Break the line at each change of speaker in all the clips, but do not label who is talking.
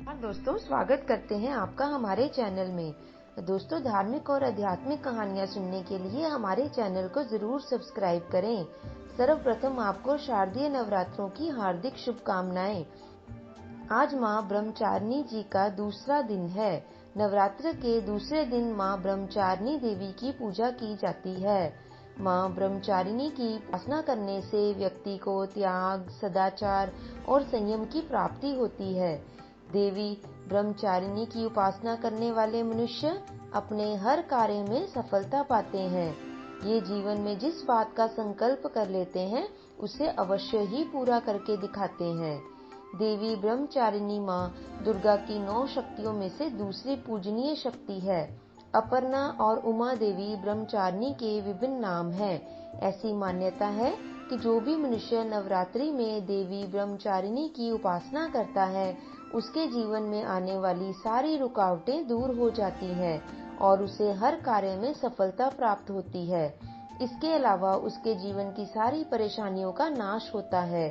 और दोस्तों, स्वागत करते हैं आपका हमारे चैनल में। दोस्तों, धार्मिक और आध्यात्मिक कहानियाँ सुनने के लिए हमारे चैनल को जरूर सब्सक्राइब करें। सर्वप्रथम आपको शारदीय नवरात्रों की हार्दिक शुभकामनाएं। आज माँ ब्रह्मचारिणी जी का दूसरा दिन है। नवरात्र के दूसरे दिन माँ ब्रह्मचारिणी देवी की पूजा की जाती है। माँ ब्रह्मचारिणी की उपासना करने से व्यक्ति को त्याग, सदाचार और संयम की प्राप्ति होती है। देवी ब्रह्मचारिणी की उपासना करने वाले मनुष्य अपने हर कार्य में सफलता पाते हैं। ये जीवन में जिस बात का संकल्प कर लेते हैं उसे अवश्य ही पूरा करके दिखाते हैं। देवी ब्रह्मचारिणी माँ दुर्गा की 9 शक्तियों में से दूसरी पूजनीय शक्ति है। अपर्णा और उमा देवी ब्रह्मचारिणी के विभिन्न नाम हैं। ऐसी मान्यता है कि जो भी मनुष्य नवरात्रि में देवी ब्रह्मचारिणी की उपासना करता है उसके जीवन में आने वाली सारी रुकावटें दूर हो जाती हैं और उसे हर कार्य में सफलता प्राप्त होती है। इसके अलावा उसके जीवन की सारी परेशानियों का नाश होता है।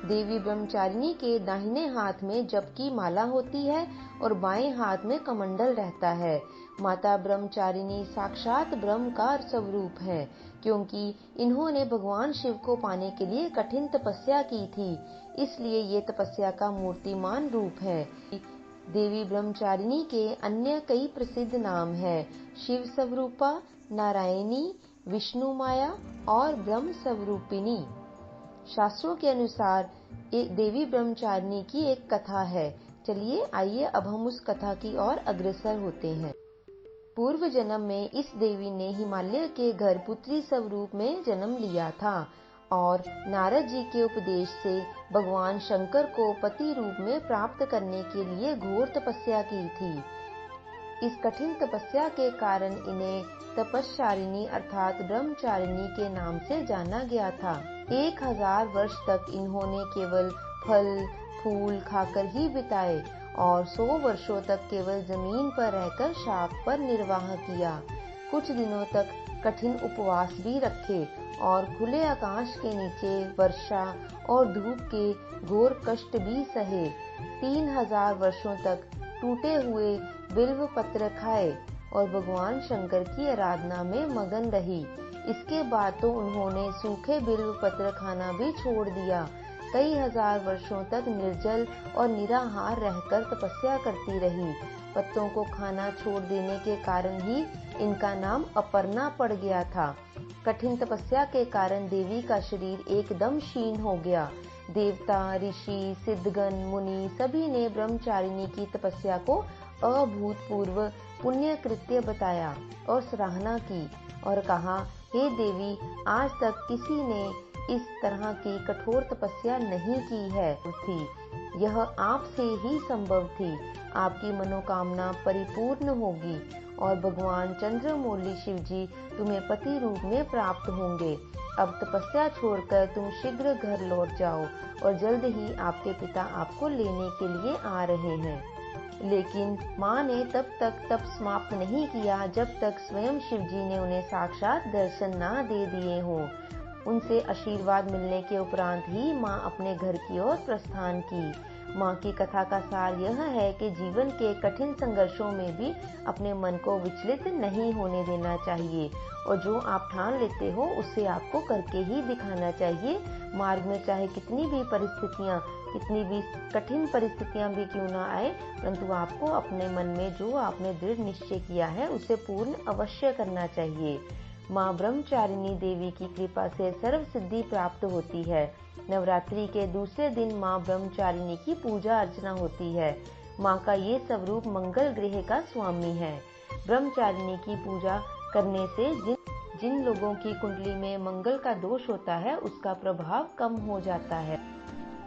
देवी ब्रह्मचारिणी के दाहिने हाथ में जप की माला होती है और बाएं हाथ में कमंडल रहता है। माता ब्रह्मचारिणी साक्षात ब्रह्म का स्वरूप है, क्योंकि इन्होंने भगवान शिव को पाने के लिए कठिन तपस्या की थी, इसलिए ये तपस्या का मूर्तिमान रूप है। देवी ब्रह्मचारिणी के अन्य कई प्रसिद्ध नाम हैं: शिव स्वरूपा, नारायणी, विष्णु माया और ब्रह्म स्वरूपिणी। शास्त्रों के अनुसार देवी ब्रह्मचारिणी की एक कथा है। चलिए आइए अब हम उस कथा की ओर अग्रसर होते हैं। पूर्व जन्म में इस देवी ने हिमालय के घर पुत्री स्वरूप में जन्म लिया था और नारद जी के उपदेश से भगवान शंकर को पति रूप में प्राप्त करने के लिए घोर तपस्या की थी। इस कठिन तपस्या के कारण इन्हें तपस्चारिणी अर्थात ब्रह्मचारिणी के नाम से जाना गया था। 1000 वर्ष तक इन्होंने केवल फल फूल खाकर ही बिताए और 100 वर्षों तक केवल जमीन पर रहकर शाप पर निर्वाह किया। कुछ दिनों तक कठिन उपवास भी रखे और खुले आकाश के नीचे वर्षा और धूप के घोर कष्ट भी सहे। 3000 वर्षों तक टूटे हुए बिल्व पत्र खाए और भगवान शंकर की आराधना में मगन रही। इसके बाद तो उन्होंने सूखे बिल्व पत्र खाना भी छोड़ दिया। कई हजार वर्षों तक निर्जल और निराहार रहकर तपस्या करती रही। पत्तों को खाना छोड़ देने के कारण ही इनका नाम अपर्णा पड़ गया था। कठिन तपस्या के कारण देवी का शरीर एकदम क्षीण हो गया। देवता, ऋषि, सिद्धगण, मुनि सभी ने ब्रह्मचारिणी की तपस्या को अभूतपूर्व पुण्य कृत्य बताया और सराहना की और कहा, हे देवी, आज तक किसी ने इस तरह की कठोर तपस्या नहीं की है थी। यह आपसे ही संभव थी। आपकी मनोकामना परिपूर्ण होगी और भगवान चंद्रमौली शिव जी तुम्हें पति रूप में प्राप्त होंगे। अब तपस्या छोड़कर तुम शीघ्र घर लौट जाओ और जल्द ही आपके पिता आपको लेने के लिए आ रहे हैं। लेकिन माँ ने तब तक तप समाप्त नहीं किया जब तक स्वयं शिव जी ने उन्हें साक्षात दर्शन ना दे दिए हों। उनसे आशीर्वाद मिलने के उपरांत ही माँ अपने घर की ओर प्रस्थान की। माँ की कथा का सार यह है कि जीवन के कठिन संघर्षों में भी अपने मन को विचलित नहीं होने देना चाहिए और जो आप ठान लेते हो उसे आपको करके ही दिखाना चाहिए। मार्ग में चाहे कितनी भी परिस्थितियाँ, कितनी भी कठिन परिस्थितियाँ भी क्यों ना आए, परंतु आपको अपने मन में जो आपने दृढ़ निश्चय किया है उसे पूर्ण अवश्य करना चाहिए। माँ ब्रह्मचारिणी देवी की कृपा से सर्व सिद्धि प्राप्त होती है। नवरात्रि के दूसरे दिन माँ ब्रह्मचारिणी की पूजा अर्चना होती है। माँ का ये स्वरूप मंगल ग्रह का स्वामी है। ब्रह्मचारिणी की पूजा करने से जिन लोगों की कुंडली में मंगल का दोष होता है उसका प्रभाव कम हो जाता है।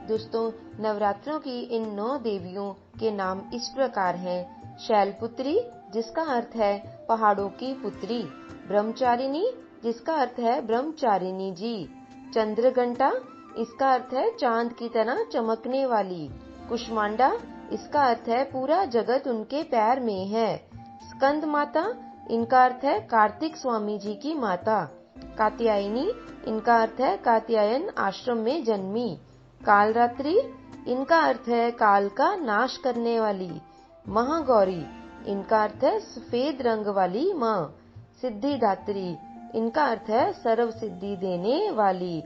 दोस्तों, नवरात्रों की इन 9 देवियों के नाम इस प्रकार हैं: शैलपुत्री, जिसका अर्थ है पहाड़ों की पुत्री; ब्रह्मचारिणी, जिसका अर्थ है ब्रह्मचारिणी जी; चंद्रघंटा, इसका अर्थ है चांद की तरह चमकने वाली; कुष्मांडा, इसका अर्थ है पूरा जगत उनके पैर में है; स्कंद माता, इनका अर्थ है कार्तिक स्वामी जी की माता; कात्यायनी, इनका अर्थ है कात्यायन आश्रम में जन्मी; कालरात्रि, इनका अर्थ है काल का नाश करने वाली। महागौरी, इनका अर्थ है सफेद रंग वाली माँ। सिद्धिदात्री, इनका अर्थ है सर्व सिद्धि देने वाली।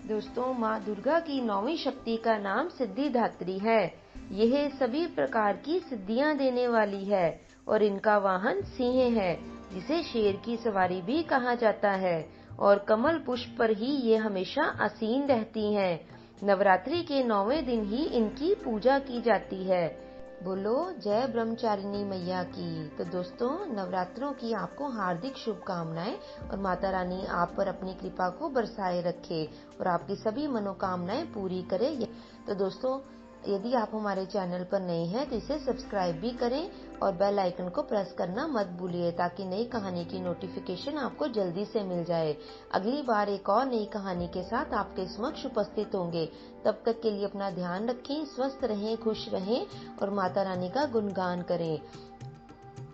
दोस्तों, माँ दुर्गा की 9वीं शक्ति का नाम सिद्धिदात्री है। यह सभी प्रकार की सिद्धियां देने वाली है और इनका वाहन सिंह है, जिसे शेर की सवारी भी कहा जाता है। और कमल पुष्प पर ही ये हमेशा आसीन रहती हैं। नवरात्रि के 9वें दिन ही इनकी पूजा की जाती है। बोलो जय ब्रह्मचारिणी मैया की। तो दोस्तों, नवरात्रों की आपको हार्दिक शुभकामनाएं और माता रानी आप पर अपनी कृपा को बरसाए रखे और आपकी सभी मनोकामनाएं पूरी करे। तो दोस्तों, यदि आप हमारे चैनल पर नए हैं तो इसे सब्सक्राइब भी करें और बेल आइकन को प्रेस करना मत भूलिए, ताकि नई कहानी की नोटिफिकेशन आपको जल्दी से मिल जाए। अगली बार एक और नई कहानी के साथ आपके समक्ष उपस्थित होंगे। तब तक के लिए अपना ध्यान रखें, स्वस्थ रहें, खुश रहें और माता रानी का गुणगान करें।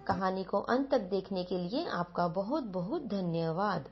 कहानी को अंत तक देखने के लिए आपका बहुत बहुत धन्यवाद।